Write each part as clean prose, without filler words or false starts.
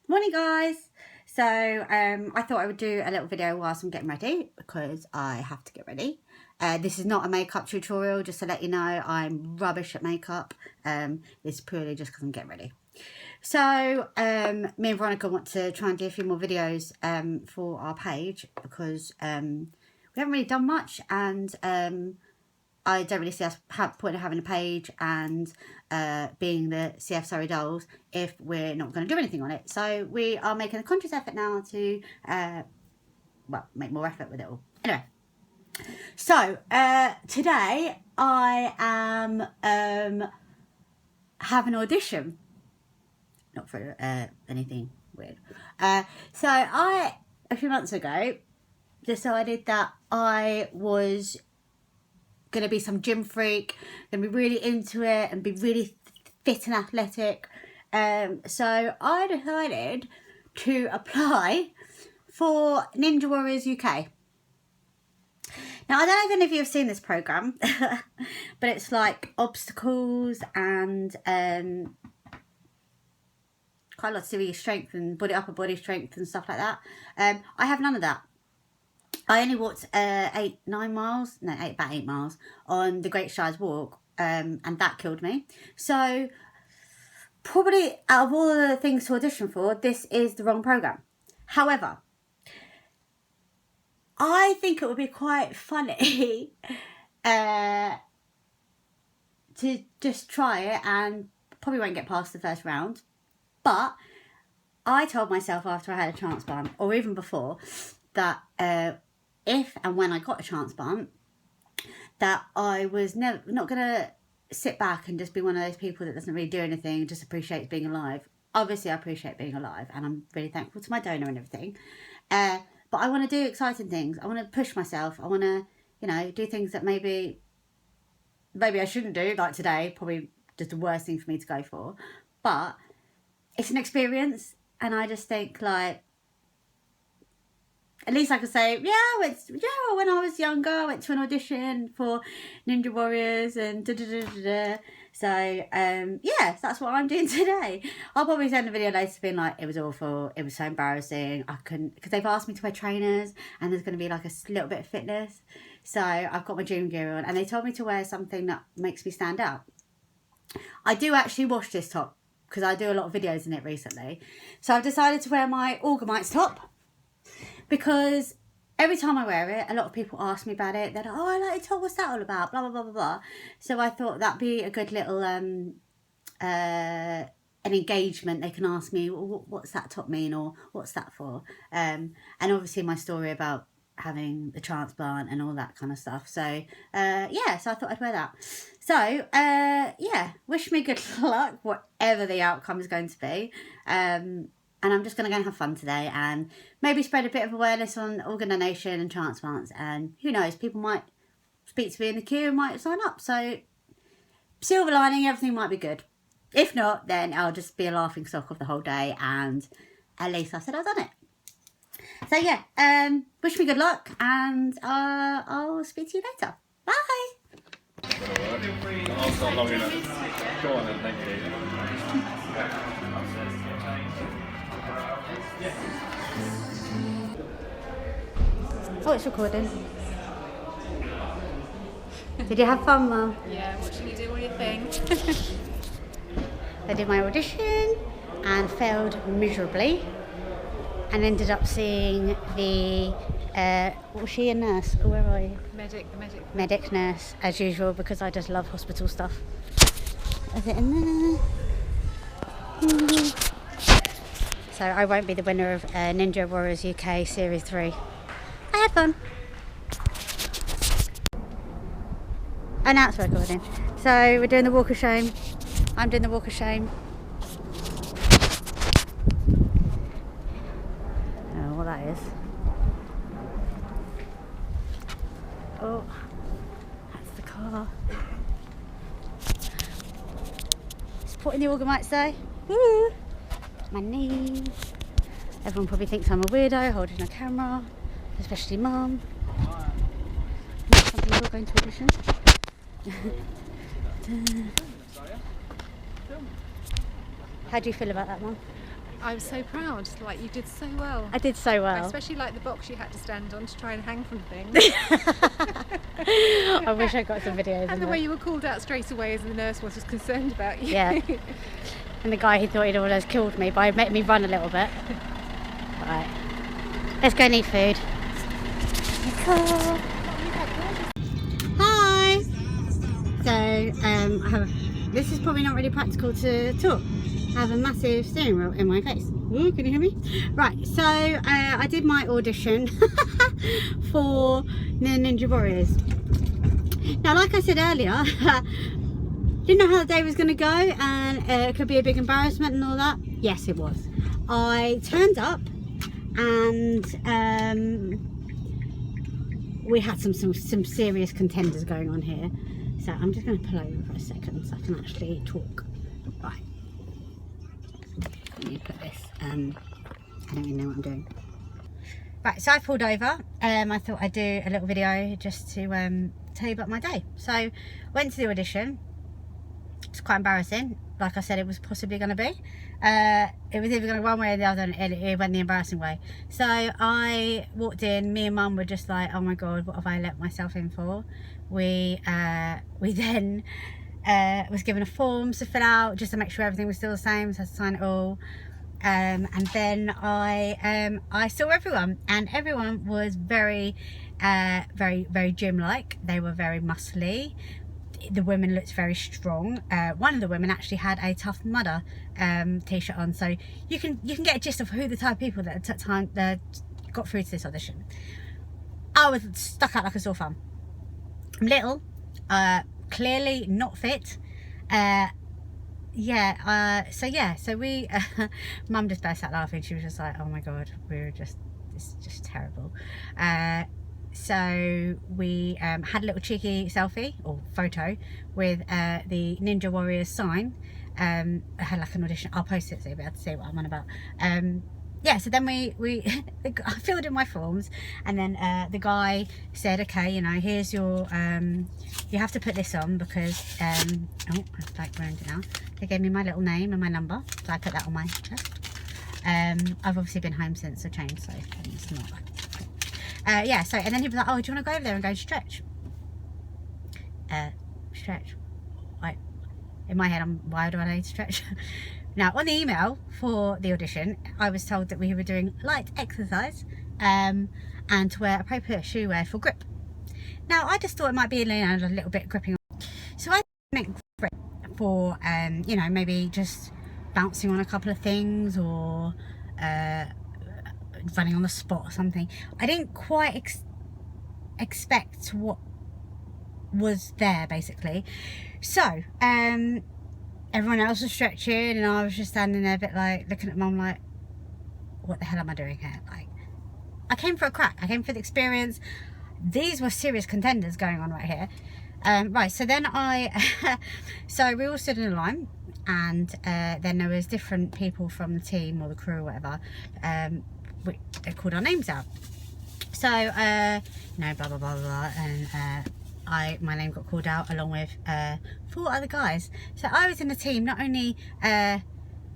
Morning guys. So I thought I would do a little video whilst I'm getting ready because I have to get ready. This is not a makeup tutorial, just to let you know I'm rubbish at makeup. It's purely just because I'm getting ready. So me and Veronica want to try and do a few more videos for our page because we haven't really done much, and I don't really see us point of having a page and being the CF Surrey Dolls if we're not going to do anything on it. So we are making a conscious effort now to, make more effort with it all. Anyway, so today I am have an audition. Not for anything weird. So I, a few months ago, decided that I was going to be some gym freak, going to be really into it and be really fit and athletic. So I decided to apply for Ninja Warriors UK. Now, I don't know if any of you have seen this programme, but it's like obstacles and quite a lot to do with your strength and upper body strength and stuff like that. I have none of that. I only walked about 8 miles on the Great Strides Walk, and that killed me. So probably out of all the things to audition for, this is the wrong programme. However, I think it would be quite funny to just try it, and probably won't get past the first round. But I told myself after I had a transplant, or even before, that if and when I got a transplant, that I was not going to sit back and just be one of those people that doesn't really do anything, just appreciates being alive. Obviously, I appreciate being alive, and I'm really thankful to my donor and everything. But I want to do exciting things. I want to push myself. I want to, do things that maybe I shouldn't do, like today, probably just the worst thing for me to go for. But it's an experience, and I just think, like, at least I could say, when I was younger, I went to an audition for Ninja Warriors and da-da-da-da-da. So, that's what I'm doing today. I'll probably send a video later being like, it was awful, it was so embarrassing, I couldn't, because they've asked me to wear trainers, and there's going to be like a little bit of fitness. So I've got my gym gear on, and they told me to wear something that makes me stand out. I do actually wash this top, because I do a lot of videos in it recently. So I've decided to wear my Orgamites top, because every time I wear it, a lot of people ask me about it. They're like, oh, I like your top, what's that all about? Blah, blah, blah, blah, blah. So I thought that'd be a good little an engagement. They can ask me, well, what's that top mean, or what's that for? And obviously my story about having the transplant and all that kind of stuff. So, so I thought I'd wear that. So, wish me good luck, whatever the outcome is going to be. And I'm just going to go and have fun today and maybe spread a bit of awareness on organ donation and transplants. And who knows, people might speak to me in the queue and might sign up. So, silver lining, everything might be good. If not, then I'll just be a laughing stock of the whole day, and at least I said I've done it. So wish me good luck, and I'll speak to you later. Bye! I've got long enough. Go on then, thank you. Oh, it's recording. Did you have fun, Mum? Yeah, watching you do all your thing. I did my audition and failed miserably, and ended up seeing the, was she a nurse? Or where are you? Medic nurse, as usual, because I just love hospital stuff. Is it in there? So I won't be the winner of Ninja Warriors UK Series 3. I had fun. Oh, now it's recording. So we're doing the walk of shame. I'm doing the walk of shame. I don't know what that is. Oh, that's the car. Supporting the Orgamites though. Woo! My knees. Everyone probably thinks I'm a weirdo holding a camera, especially Mum. Something you're going to audition. How do you feel about that, Mum? I was so proud. Like, you did so well. I did so I well. especially like the box you had to stand on to try and hang from things. I wish I got some videos. And the way you were called out straight away as the nurse was concerned about you. Yeah. And the guy who thought he'd almost killed me by making me run a little bit. Right. Let's go and eat food. Hi. So I have. This is probably not really practical to talk. I have a massive steering wheel in my face. Ooh, can you hear me? Right. So I did my audition for the Ninja Warriors. Now, like I said earlier, didn't know how the day was going to go, and it could be a big embarrassment and all that. Yes, it was. I turned up, and we had some serious contenders going on here. So I'm just going to pull over for a second so I can actually talk. Right. Let me put this. I don't even know what I'm doing. Right, so I pulled over. I thought I'd do a little video just to tell you about my day. So went to the audition. It's quite embarrassing. Like I said, it was possibly going to be. It was either going to go one way or the other, and it went the embarrassing way. So I walked in. Me and Mum were just like, "Oh my God, what have I let myself in for?" We then was given a form to fill out just to make sure everything was still the same. So I had to sign it all. And then I saw everyone, and everyone was very gym-like. They were very muscly. The women looked very strong. One of the women actually had a Tough Mudder t-shirt on, so you can get a gist of who the type of people that got through to this audition. I was stuck out like a sore thumb. I'm little, clearly not fit. So we Mum just burst out laughing. She was just like, "Oh my God, it's just terrible." So we had a little cheeky selfie or photo with the Ninja Warriors sign. I had like an audition. I'll post it so you'll be able to see what I'm on about. So then I filled in my forms, and then the guy said, "Okay, you know, here's your you have to put this on because I've like ruined it now." They gave me my little name and my number, so I put that on my chest. I've obviously been home since I changed, so it's not like so, and then he was like, "Oh, do you want to go over there and go stretch?" Stretch? Like, in my head, why do I need to stretch? Now, on the email for the audition, I was told that we were doing light exercise and to wear appropriate shoe wear for grip. Now, I just thought it might be a little bit gripping. So I meant grip for, maybe just bouncing on a couple of things or running on the spot or something. I didn't quite expect what was there, basically. So everyone else was stretching, and I was just standing there a bit like looking at Mum like, what the hell am I doing here? Like, I came for a crack. I came for the experience. These were serious contenders going on right here. Right, so then so we all stood in a line, and then there was different people from the team or the crew or whatever. They called our names out. So, blah, blah, blah, blah, and my name got called out along with 4 other guys. So I was in a team not only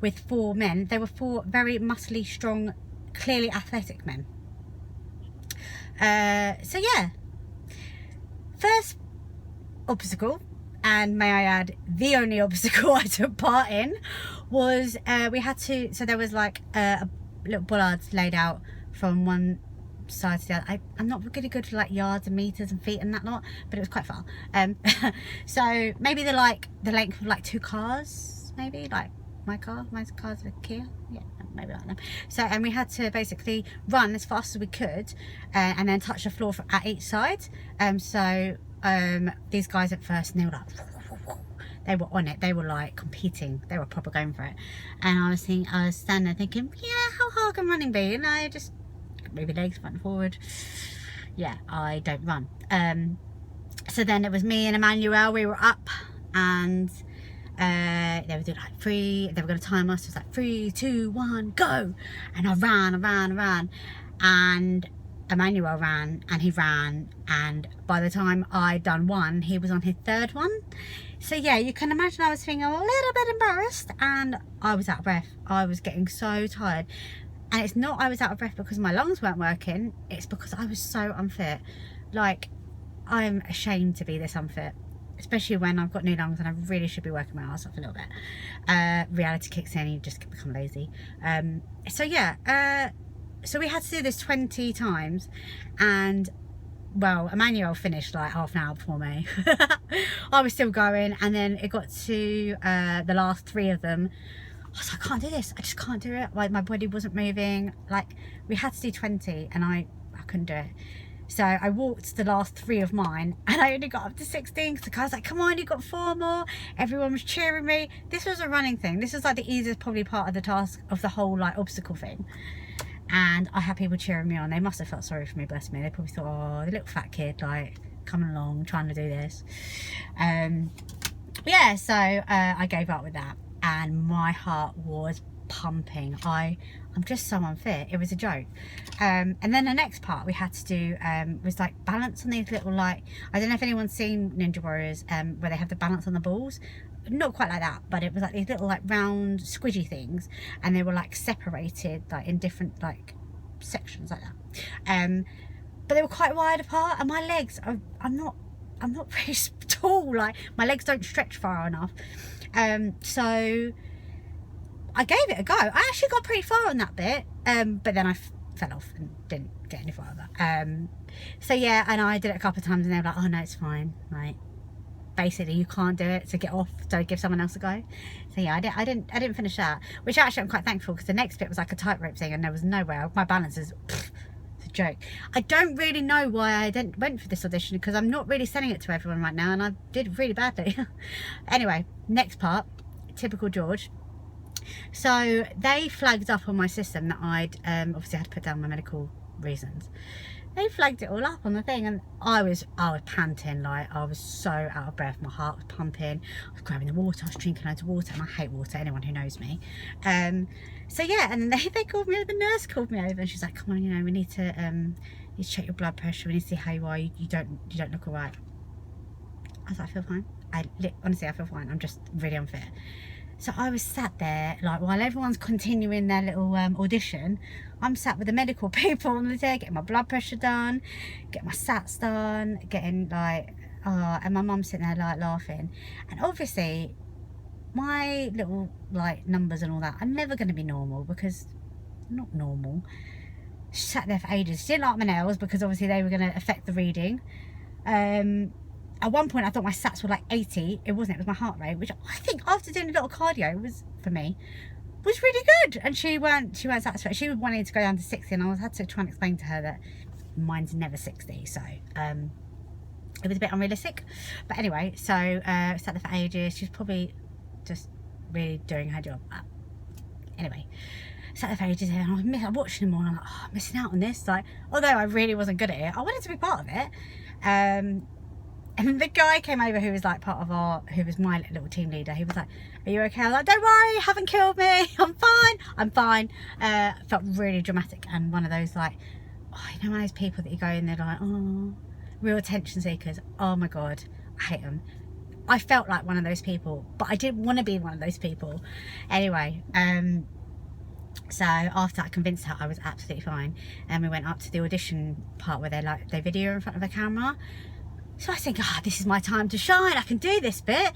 with 4 men, they were 4 very muscly, strong, clearly athletic men. So yeah, first obstacle, and may I add, the only obstacle I took part in was we had to, so there was like little bollards laid out from one side to the other. I'm not really good for like yards and meters and feet and that lot, but it was quite far. So maybe the length of like 2 cars, maybe like my car's a Kia, yeah, maybe like them. So, and we had to basically run as fast as we could and then touch the floor at each side. These guys at first, and they were like, they were on it, they were like competing, they were proper going for it. And I was standing there thinking, yeah, how hard can running be? You know, just move your legs front and forward. Yeah, I don't run. So then it was me and Emmanuel, we were up, and they were doing like they were going to time us. It was like 3, 2, 1, go. And I ran, and Emmanuel ran, and he ran, and by the time I'd done one, he was on his third one. So yeah, you can imagine I was feeling a little bit embarrassed, and I was out of breath. I was getting so tired. And it's not I was out of breath because my lungs weren't working, it's because I was so unfit. Like, I'm ashamed to be this unfit, especially when I've got new lungs and I really should be working my ass off a little bit. Reality kicks in, you just become lazy. So yeah, so we had to do this 20 times, and well, Emmanuel finished like half an hour before me. I was still going, and then it got to the last 3 of them. I was like, I can't do this, I just can't do it. Like, my body wasn't moving. Like, we had to do 20 and I couldn't do it. So I walked the last 3 of mine, and I only got up to 16 because the guy was like, come on, you got 4 more. Everyone was cheering me. This was a running thing. This was like the easiest probably part of the task of the whole like obstacle thing. And I had people cheering me on. They must have felt sorry for me, bless me. They probably thought, oh, the little fat kid, like, coming along, trying to do this. Yeah, so I gave up with that, and my heart was pumping. I'm just so unfit. It was a joke. And then the next part we had to do was like balance on these little, like, I don't know if anyone's seen Ninja Warriors where they have the balance on the balls. Not quite like that, but it was like these little like round squidgy things, and they were like separated like in different like sections like that. But they were quite wide apart, and my legs I'm not very tall. Like, my legs don't stretch far enough. So I gave it a go. I actually got pretty far on that bit, but then I fell off and didn't get any farther. So yeah, and I did it a couple of times, and they were like, oh no, it's fine, like, basically you can't do it, so get off, so give someone else a go. So yeah, I didn't finish that, which actually I'm quite thankful, because the next bit was like a tightrope thing, and there was nowhere. My balance is it's a joke. I don't really know why I went for this audition, because I'm not really sending it to everyone right now, and I did really badly. Anyway, next part, typical George. So they flagged up on my system that I'd obviously had to put down my medical reasons. They flagged it all up on the thing, and I was panting, like, I was so out of breath. My heart was pumping. I was grabbing the water, I was drinking loads of water, and I hate water, anyone who knows me. So yeah, and then they called me over, the nurse called me over, and she's like, come on, you know, we need to check your blood pressure, we need to see how you are, you don't look all right. I was like, I feel fine. Honestly, I feel fine, I'm just really unfit. So I was sat there, like, while everyone's continuing their little audition, I'm sat with the medical people on the day, getting my blood pressure done, getting my SATs done, getting like, and my mum's sitting there like laughing. And obviously, my little like numbers and all that are never going to be normal, because I'm not normal. She sat there for ages. She didn't like my nails, because obviously they were going to affect the reading. At one point I thought my SATs were like 80. It wasn't, it was my heart rate, which I think after doing a little cardio was, for me, was really good. And she weren't satisfied. She wanted to go down to 60, and I had to try and explain to her that mine's never 60, so it was a bit unrealistic. But anyway, so sat there for ages. She's probably just really doing her job. Anyway, sat there for ages, and I'm watching them all, and I'm like, oh, I'm missing out on this. Like, although I really wasn't good at it, I wanted to be part of it. And the guy came over who was like part of who was my little team leader. He was like, are you okay? I was like, don't worry, you haven't killed me. I'm fine. Felt really dramatic, and one of those like, oh, you know, one of those people that you go in, they're like, oh, real attention seekers. Oh my God, I hate them. I felt like one of those people, but I didn't want to be one of those people. Anyway, so after I convinced her I was absolutely fine, and we went up to the audition part where they video in front of a camera. So I think, this is my time to shine, I can do this bit.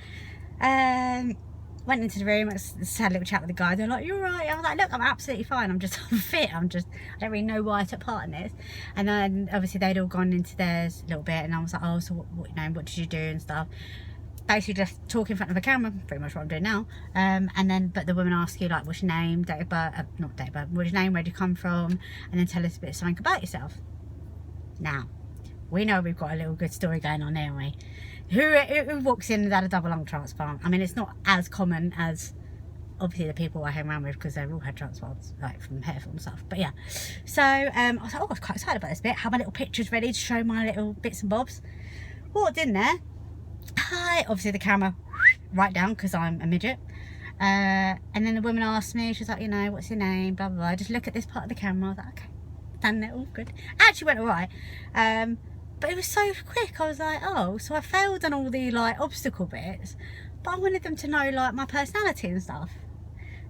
Went into the room, just had a little chat with the guy. They're like, you're right. I was like, look, I'm absolutely fine, I'm just unfit. I don't really know why I took part in this. And then obviously they'd all gone into theirs a little bit, and I was like, oh, so what, you know, what did you do and stuff. Basically just talk in front of a camera, pretty much what I'm doing now. And then, but the women ask you like, what's your name, date of birth, not date of birth, what's your name, where do you come from, and then tell us a bit something about yourself. Now, we know we've got a little good story going on here, haven't we? Who walks in and had a double lung transplant? I mean, it's not as common as obviously the people I hang around with, because they've all had transplants, like from Hereford and stuff. But yeah, so I was like, oh, I was quite excited about this bit. Have my little pictures ready to show my little bits and bobs. Walked in there. Hi, obviously the camera right down because I'm a midget. And then the woman asked me, she was like, you know, what's your name, blah blah blah. I just look at this part of the camera. I was like, okay, done it, all good. Actually went alright. But it was so quick. I was like, oh, so I failed on all the like obstacle bits, but I wanted them to know like my personality and stuff.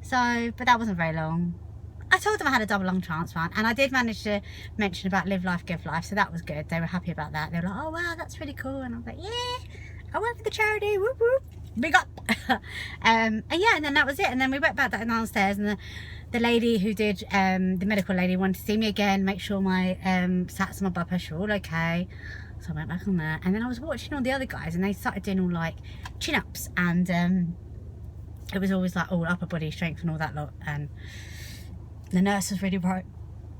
So, but that wasn't very long. I told them I had a double lung transplant, and I did manage to mention about live life, give life, so that was good. They were happy about that. They were like, oh wow, that's really cool. And I was like, yeah, I work for the charity, whoop whoop, big up. And yeah, and then that was it. And then we went back downstairs, and the lady who did, the medical lady, wanted to see me again, make sure my sats and my blood pressure were all okay. So I went back on there, and then I was watching all the other guys, and they started doing all like chin-ups, and it was always like all upper body strength and all that lot. And the nurse was really worried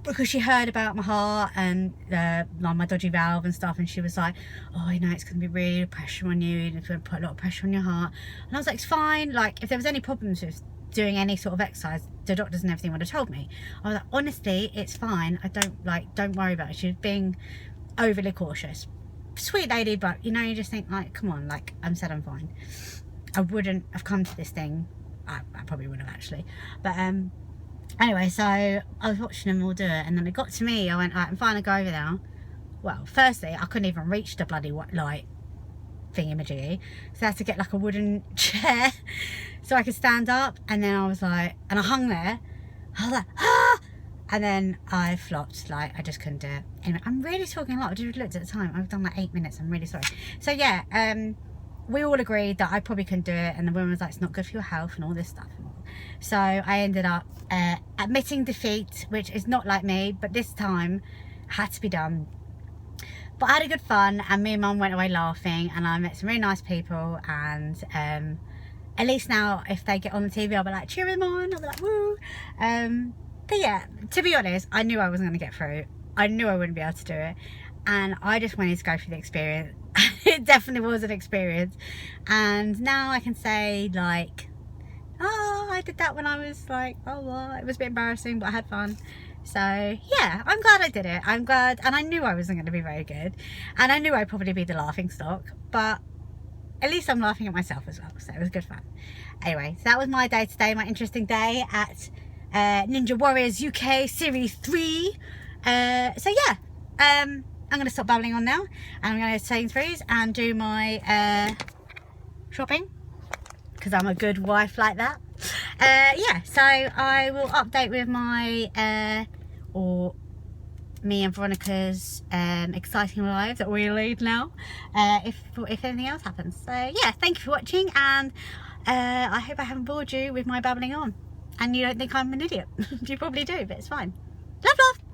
because she heard about my heart and like my dodgy valve and stuff, and she was like, oh, you know, it's going to be really pressure on you, it's going to put a lot of pressure on your heart. And I was like, it's fine. Like, if there was any problems with doing any sort of exercise, the doctors and everything would have told me. I was like, honestly, it's fine. I don't worry about it. She was being overly cautious. Sweet lady, but you know, you just think like, come on, like, I'm fine. I wouldn't have come to this thing. I probably wouldn't have actually, but anyway, so I was watching them all do it, and then it got to me. I went, right, I'm fine, I go over there. Well, firstly, I couldn't even reach the bloody light thingy-majiggy, so I had to get like a wooden chair so I could stand up. And then I was like, and I hung there. I was like, ah! And then I flopped, like, I just couldn't do it. Anyway, I'm really talking a lot. I just looked at the time. I've done like 8 minutes. I'm really sorry. So yeah, we all agreed that I probably couldn't do it, and the woman was like, it's not good for your health and all this stuff. So I ended up admitting defeat, which is not like me, but this time had to be done. But I had a good fun, and me and Mum went away laughing, and I met some really nice people. And at least now, if they get on the TV, I'll be like, cheer them on. I'll be like, woo. But yeah, to be honest, I knew I wasn't going to get through. I knew I wouldn't be able to do it, and I just wanted to go through the experience. It definitely was an experience, and now I can say like, oh, I did that when I was like, oh well, it was a bit embarrassing, but I had fun. So yeah, I'm glad I did it. I'm glad, and I knew I wasn't going to be very good, and I knew I'd probably be the laughing stock, but at least I'm laughing at myself as well, so it was good fun. Anyway, so that was my day today, my interesting day at Ninja Warriors UK Series 3. So yeah, I'm going to stop babbling on now, and I'm going to Sainsbury's and do my shopping, because I'm a good wife like that. Yeah, so I will update with my or me and Veronica's exciting lives that we lead now, if anything else happens. So yeah, thank you for watching, and I hope I haven't bored you with my babbling on, and you don't think I'm an idiot. You probably do, but it's fine. Love, love.